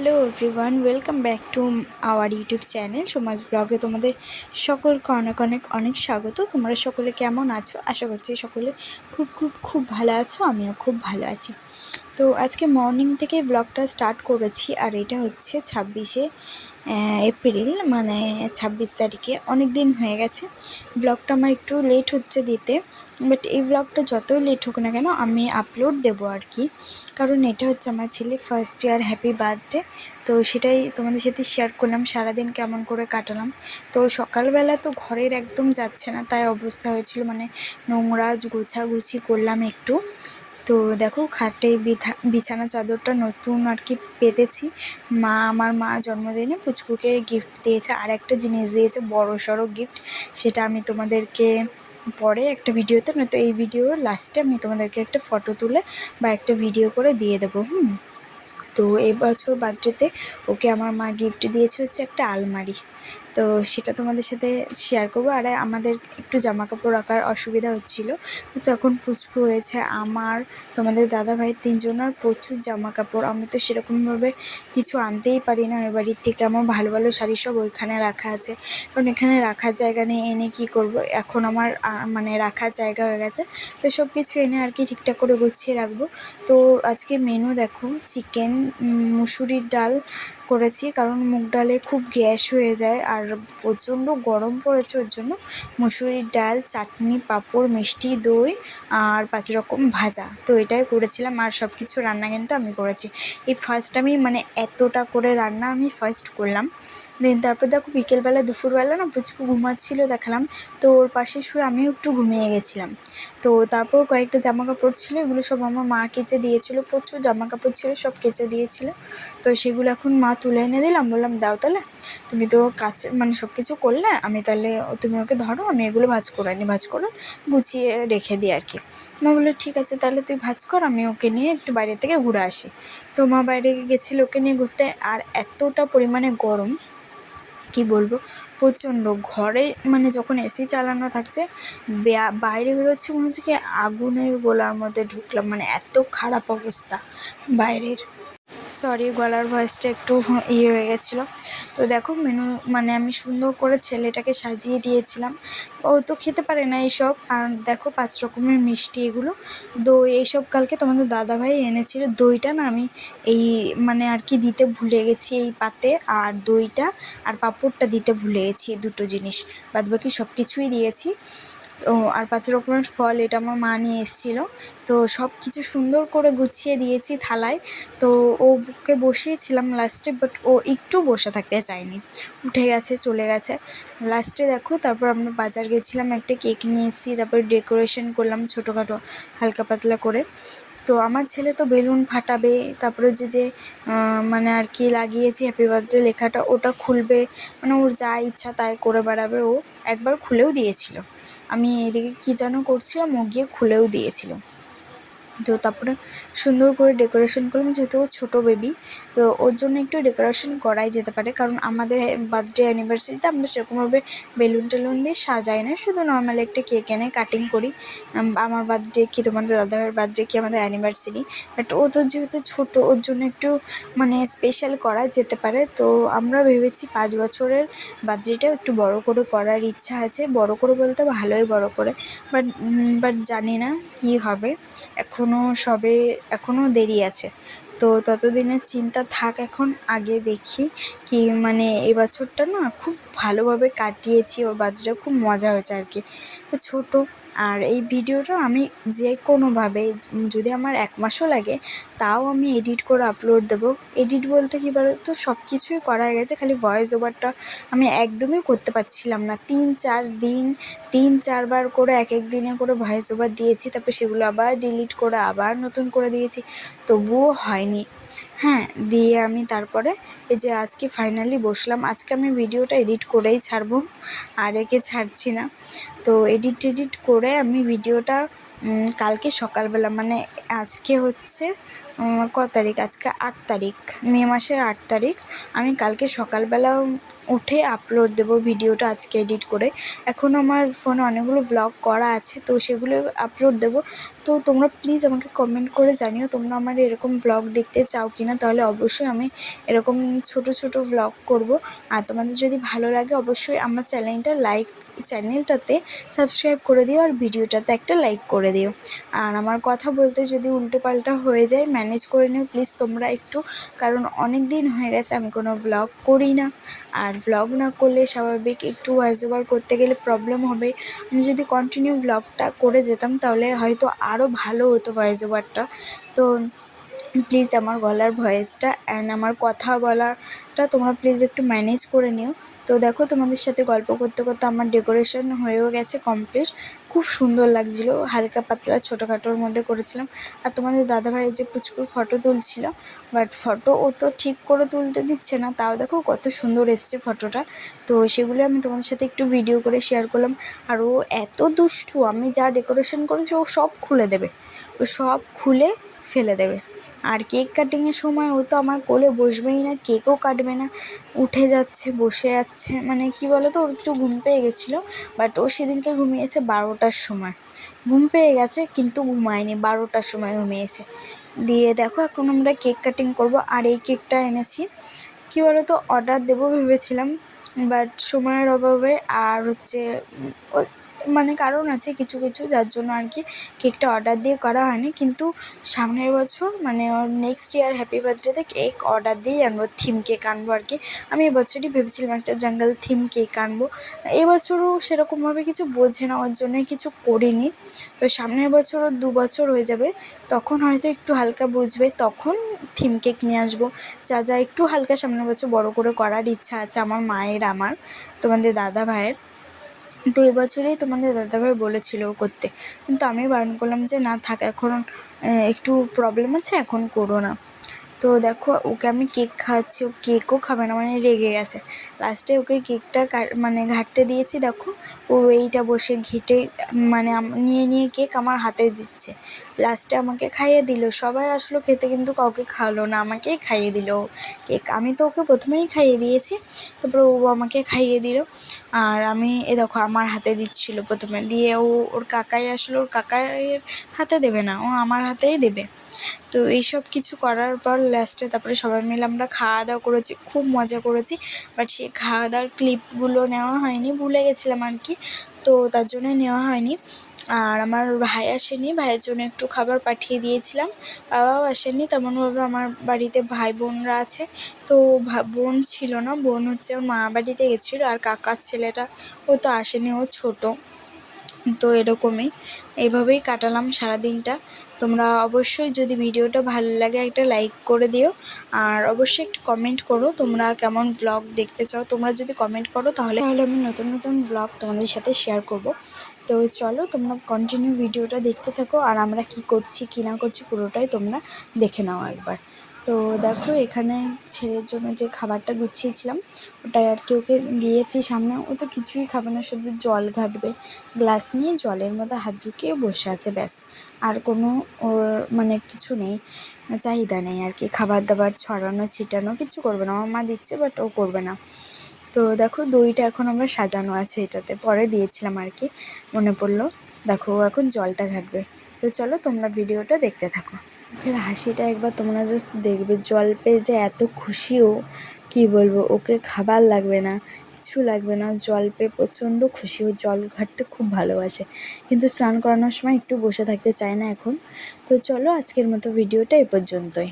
Hello everyone, welcome back to our YouTube channel সমাজ ব্লগে। তোমাদের সকলকে অনেক অনেক অনেক স্বাগত। তোমরা সকলে কেমন আছো? আশা করছি সকলে খুব খুব খুব ভালো আছো। আমিও খুব ভালো আছি। তো আজকে মর্নিং থেকে ব্লগটা স্টার্ট করেছি, আর এটা হচ্ছে 26শে এপ্রিল, মানে 26 তারিখে। অনেক দিন হয়ে গেছে। ব্লগটা আমার একটু লেট হচ্ছে দিতে, বাট এই ব্লগটা যতই লেট হোক না কেন আমি আপলোড দেবো আর কি। কারণ এটা হচ্ছে আমার ছেলে ফার্স্ট ইয়ার হ্যাপি বার্থডে। তো সেটাই তোমাদের সাথে শেয়ার করলাম, সারাদিন কেমন করে কাটালাম। তো সকালবেলা তো ঘরের একদম যাচ্ছে না, তাই অবস্থা হয়েছিল, মানে নোংরা গোছাগুছি করলাম একটু। তো দেখো খাটে বিছানা চাদরটা নতুন আর কি পেতেছি। আমার মা জন্মদিনে পুচকুকে গিফট দিয়েছে, আর একটা জিনিস দিয়েছে, বড় সড়ো গিফট। সেটা আমি তোমাদেরকে পরে একটা ভিডিওতে, নয়তো এই ভিডিওর লাস্টে আমি তোমাদেরকে একটা ফটো তুলে বা একটা ভিডিও করে দিয়ে দেবো। তো এবছর বার্থডেতে ওকে আমার মা গিফট দিয়েছে হচ্ছে একটা আলমারি। তো সেটা তোমাদের সাথে শেয়ার করবো। আর আমাদের একটু জামা কাপড় রাখার অসুবিধা হচ্ছিলো, তো এখন পুচকু হয়েছে আমার, তোমাদের দাদাভাই, তিনজনের প্রচুর জামা কাপড়। আমি তো সেরকমভাবে কিছু আনতেই পারি না ওই বাড়ির থেকে। আমার ভালো ভালো শাড়ি সব ওইখানে রাখা আছে, কারণ এখানে রাখার জায়গা নেই। এনে কি করব, এখন আমার মানে রাখার জায়গা হয়ে গেছে। তো সব কিছু এনে আর কি ঠিকঠাক করে গুছিয়ে রাখবো। তো আজকে মেনু দেখো, চিকেন, মুসুরির ডাল করেছি, কারণ মুগ ডালে খুব গ্যাস হয়ে যায়, আর প্রচণ্ড গরম পড়েছে, ওর জন্য মুসুরির ডাল, চাটনি, পাঁপড়, মিষ্টি দই আর 5 রকম ভাজা। তো এটাই করেছিলাম, আর সব কিছু রান্না কিন্তু আমি করেছি। এই ফার্স্ট আমি মানে এতটা করে রান্না আমি ফার্স্ট করলাম। দেন তারপর দেখো বিকেলবেলা দুপুরবেলা না পুচকু ঘুমাচ্ছিলো দেখালাম, তো ওর পাশে শুয়ে আমিও একটু ঘুমিয়ে গেছিলাম। তো তারপর কয়েকটা জামা কাপড় ছিল, এগুলো সব আমার মা কেচে দিয়েছিল, প্রচুর জামা কাপড় ছিল, সব কেচে দিয়েছিল। তো সেগুলো এখন মা তুলে এনে দিলাম, বললাম দাও তাহলে, তুমি তো কাজ মানে সব কিছু করলে, আমি তাহলে তুমি ওকে ধরো, আমি এগুলো ভাঁজ করে আনি, ভাঁজ করে গুছিয়ে রেখে দিই আর কি। মা বললো ঠিক আছে তাহলে তুই ভাঁজ কর, আমি ওকে নিয়ে একটু বাইরে থেকে ঘুরে আসি। তো মা বাইরে গেছিলো ওকে নিয়ে ঘুরতে, আর এতটা পরিমাণে গরম কি বলবো, প্রচণ্ড। ঘরে মানে যখন এসি চালানো থাকছে, বাইরে বেরোচ্ছি মনে হচ্ছে কি আগুনের গোলার মধ্যে ঢুকলাম, মানে এত খারাপ অবস্থা বাইরের। সরি, গলার ভয়েসটা একটু ইয়ে হয়ে গেছিলো। তো দেখো মেনু, মানে আমি সুন্দর করে ছেলেটাকে সাজিয়ে দিয়েছিলাম। ও তো খেতে পারে না এইসব, আর দেখো 5 রকমের মিষ্টি, এগুলো দই, এইসব কালকে তোমাদের দাদাভাই এনেছিল। দইটা না আমি এই মানে আর কি দিতে ভুলে গেছি এই পাতে, আর দইটা আর পাঁপড়টা দিতে ভুলে গেছি, দুটো জিনিস। বাদবাকি সব কিছুই দিয়েছি। ও আর 5 রকমের ফল, এটা আমার মা নিয়ে এসেছিলো। তো সব কিছু সুন্দর করে গুছিয়ে দিয়েছি থালায়। তো ওকে বসিয়েছিলাম লাস্টে, বাট ও একটু বসে থাকতে চায়নি, উঠে গেছে, চলে গেছে লাস্টে। দেখো তারপর আমরা বাজার গেছিলাম, একটা কেক নিয়ে এসেছি, তারপর ডেকোরেশন করলাম ছোটোখাটো হালকা পাতলা করে। তো আমার ছেলে তো বেলুন ফাটাবে, তারপরে যে মানে আর কি লাগিয়েছি হ্যাপি বার্থডে লেখাটা, ওটা খুলবে, মানে ওর যা ইচ্ছা তাই করে বেড়াবে। ও একবার খুলেও দিয়েছিল, আমি এদিকে কী যেন করছিলাম, ও গিয়ে খুলেও দিয়েছিল। তো তারপরে সুন্দর করে ডেকোরেশন করলাম, যেহেতু ও ছোটো বেবি, তো ওর জন্য একটু ডেকোরেশন করাই যেতে পারে, কারণ আমাদের বার্থডে অ্যানিভার্সারিতে আমরা সেরকমভাবে বেলুন টেলুন দিয়ে সাজাই না, শুধু নর্মালি একটা কেক এনে কাটিং করি। আমার বার্থডে কি তোমাদের দাদাভাইয়ের বার্থডে কি আমাদের অ্যানিভার্সারি, বাট ও তো যেহেতু ছোটো, ওর জন্য একটু মানে স্পেশাল করা যেতে পারে। তো আমরা ভেবেছি 5 বছরের বার্থডেটাও একটু বড় করে করার ইচ্ছা আছে। বড় করে বলতে ভালোই বড় করে, বাট জানি না কী হবে, এখনও দেরি আছে। তো ততদিনের চিন্তা থাক, এখন আগে দেখি কি, মানে এবছরটা না খুব ভালোভাবে কাটিয়েছি, ওর বার্থডেটা খুব মজা হয়েছে আর কি। ছোটো, আর এই ভিডিওটা আমি যে কোনোভাবে, যদি আমার 1 মাসও লাগে তাও আমি এডিট করে আপলোড দেবো। এডিট বলতে কী বলো তো, সব কিছুই করা হয়ে গেছে, খালি ভয়েস ওভারটা আমি একদমই করতে পারছিলাম না। 3-4 দিন 3-4 বার করে এক দিনে করে ভয়েস ওভার দিয়েছি, তারপর সেগুলো আবার ডিলিট করে আবার নতুন করে দিয়েছি, তবুও হয়নি। হ্যাঁ, দিয়ে আমি তারপরে এই যে আজকে ফাইনালি বসলাম। আজকে আমি ভিডিওটা এডিট করেই ছাড়বো, আর একে ছাড়ছি না। তো এডিট করে আমি ভিডিওটা কালকে সকালবেলা, মানে আজকে হচ্ছে ক তারিখ, আজকে 8 তারিখ, মে মাসের 8 তারিখ, আমি কালকে সকালবেলা উঠে আপলোড দেবো ভিডিওটা আজকে এডিট করে। এখন আমার ফোনে অনেকগুলো ব্লগ করা আছে, তো সেগুলো আপলোড দেবো। তো তোমরা প্লিজ আমাকে কমেন্ট করে জানিও তোমরা আমার এরকম ব্লগ দেখতে চাও কি না, তাহলে অবশ্যই আমি এরকম ছোট ছোট ব্লগ করব। আর তোমাদের যদি ভালো লাগে অবশ্যই আমার চ্যানেলটাতে সাবস্ক্রাইব করে দিও আর ভিডিওটাতে একটা লাইক করে দিও। আর আমার কথা বলতে যদি উল্টোপাল্টা হয়ে যায় ম্যানেজ করে নিও প্লিজ তোমরা একটু, কারণ অনেক দিন হয়ে গেছে আমি কোনো ভ্লগ করি না। আর ভ্লগ না করলে স্বাভাবিক একটু ভয়েস ওভার করতে গেলে প্রবলেম হবে। আমি যদি কন্টিনিউ ভ্লগটা করে যেতাম তাহলে হয়তো আরও ভালো হতো ভয়েস ওভারটা। তো প্লিজ আমার গলার ভয়েসটা অ্যান্ড আমার কথা বলাটা তোমরা প্লিজ একটু ম্যানেজ করে নিও। তো দেখো তোমাদের সাথে গল্প করতে করতে আমার ডেকোরেশন হয়েও গেছে কমপ্লিট। খুব সুন্দর লাগছিলো, হালকা পাতলা ছোটোখাটোর মধ্যে করেছিলাম। আর তোমাদের দাদাভাই যে পুচকুর ফটো তুলছিল, বাট ফটো ও তো ঠিক করে তুলতে দিচ্ছে না, তাও দেখো কত সুন্দর এসছে ফটোটা। তো সেগুলো আমি তোমাদের সাথে একটু ভিডিও করে শেয়ার করলাম। আর ও এত দুষ্টু, আমি যা ডেকোরেশন করেছি ও সব খুলে দেবে, ও সব খুলে ফেলে দেবে। আর কেক কাটিংয়ের সময় ও তো আমার কোলে বসবেই না, কেকও কাটবে না, উঠে যাচ্ছে বসে যাচ্ছে। মানে কি বলো তো, ওর একটু ঘুম পেয়ে গেছিলো, বাট ও সেদিনকে ঘুমিয়েছে 12টার সময়। ঘুম পেয়ে গেছে কিন্তু ঘুমায়নি, 12টার সময় ঘুমিয়েছে। দিয়ে দেখো এখন আমরা কেক কাটিং করব। আর এই কেকটা এনেছি কী বলো তো, অর্ডার দেবো ভেবেছিলাম, বাট সময়ের অভাবে আর হচ্ছে মানে কারণ আছে কিছু কিছু, যার জন্য আর কি কেকটা অর্ডার দিয়ে করা হয়নি। কিন্তু সামনের বছর মানে ওর নেক্সট ইয়ার হ্যাপি বার্থডেতে কেক অর্ডার দিয়েই আনবো, থিম কেক আনবো আর কি। আমি এবছরই ভেবেছিলাম একটা জঙ্গল থিম কেক আনবো। এবছরও সেরকমভাবে কিছু বোঝে না, ওর জন্যই কিছু করিনি। তো সামনের বছর ওর 2 বছর হয়ে যাবে, তখন হয়তো একটু হালকা বুঝবে, তখন থিম কেক নিয়ে আসবো। যা যা একটু হালকা সামনের বছর বড় করে করার ইচ্ছা আছে আমার মায়ের, আমার তোমাদের দাদা ভাইয়ের। তো এবছরেই তোমাদের দাদাভাই বলেছিল করতে, কিন্তু আমি বারণ করলাম যে না থাক, এখন একটু প্রবলেম আছে, এখন করো না। তো দেখো ওকে আমি কেক খাওয়াচ্ছি, ও কেকও খাবে না, মানে রেগে গেছে। লাস্টে ওকে কেকটা মানে ঘাঁটতে দিয়েছি, দেখো ও এইটা বসে ঘেঁটে মানে নিয়ে নিয়ে কেক আমার হাতে দিচ্ছে। লাস্টে আমাকে খাইয়ে দিল, সবাই আসলো খেতে কিন্তু কাউকে খাওয়ালো না, আমাকেই খাইয়ে দিল কেক। আমি তো ওকে প্রথমেই খাইয়ে দিয়েছি, তারপরে ও আমাকে খাইয়ে দিল। আর আমি দেখো আমার হাতে দিচ্ছিলো প্রথমে, দিয়ে ওর কাকাই আসলো, ওর কাকাইয়ের হাতে দেবে না, ও আমার হাতেই দেবে। তো এইসব কিছু করার পর লাস্টে তারপরে সবাই মিলে আমরা খাওয়া দাওয়া করেছি, খুব মজা করেছি। বাট সেই খাওয়া দাওয়ার ক্লিপগুলো নেওয়া হয়নি, ভুলে গেছিলাম আর কি, তো তার জন্য নেওয়া হয়নি। আর আমার ভাই আসেনি, ভাইয়ের জন্য একটু খাবার পাঠিয়ে দিয়েছিলাম। বাবাও আসেনি তেমনভাবে, আমার বাড়িতে ভাই বোনরা আছে। তো বোন ছিল না, বোন হচ্ছে ওর মা বাড়িতে গেছিলো। আর কাকার ছেলেটা ও তো আসেনি, ও ছোটো। তো এরকমই এইভাবেই কাটালাম সারাদিনটা। তোমরা অবশ্যই যদি ভিডিওটা ভালো লাগে একটা লাইক করে দিও, আর অবশ্যই একটু কমেন্ট করো তোমরা কেমন ভ্লগ দেখতে চাও। তোমরা যদি কমেন্ট করো তাহলে আমি নতুন নতুন ভ্লগ তোমাদের সাথে শেয়ার করব। তো চলো তোমরা কন্টিনিউ ভিডিওটা দেখতে থাকো, আর আমরা কি করছি কি না করছি পুরোটাই তোমরা দেখে নাও একবার। তো দেখো এখানে ছেলের জন্য যে খাবারটা গুছিয়েছিলাম ওটাই আর কি ওকে দিয়েছি সামনে। ও তো কিছুই খাবে না, শুধু জল ঘাঁটবে, গ্লাস নিয়ে জলের মধ্যে হাত ঢুকিয়ে বসে আছে ব্যাস। আর কোনো ওর মানে কিছু নেই, চাহিদা নেই আর কি, খাবার দাবার ছড়ানো ছিটানো কিছু করবে না। আমার মা দিচ্ছে বাট ও করবে না। তো দেখো দইটা এখন আমরা সাজানো আছে এটাতে, পরে দিয়েছিলাম আর কি, মনে পড়লো। দেখো ও এখন জলটা ঘাঁটবে। তো চলো তোমরা ভিডিওটা দেখতে থাকো। ফের হাসিটা একবার তোমরা জাস্ট দেখবে, জল পেয়ে যে এত খুশিও কী বলবো। ওকে খাবার লাগবে না, কিছু লাগবে না, জল পেয়ে প্রচণ্ড খুশি। ও জল ঘাঁটতে খুব ভালোবাসে, কিন্তু স্নান করানোর সময় একটু বসে থাকতে চায় না এখন। তো চলো আজকের মতো ভিডিওটা এ পর্যন্তই।